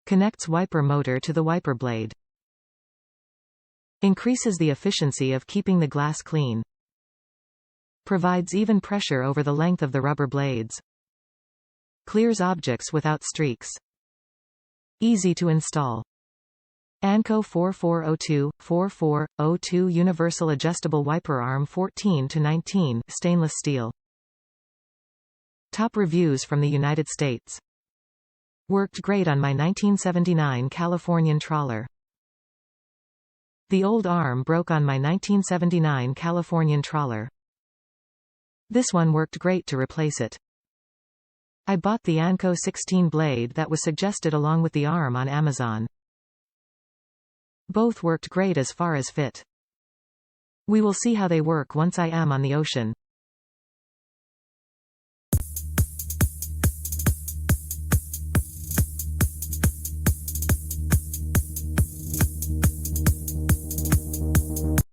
Connects wiper motor to the wiper blade. Increases the efficiency of keeping the glass clean. Provides even pressure over the length of the rubber blades. Clears objects without streaks. Easy to install. Anco 4402-4402 Universal Adjustable Wiper Arm 14-19 Stainless steel. Top reviews from the United States. Worked great on my 1979 Californian Trawler. The old arm broke on my 1979 Californian Trawler. This one worked great to replace it. I bought the Anco 16 blade that was suggested along with the arm on Amazon. Both worked great as far as fit. We will see how they work once I am on the ocean.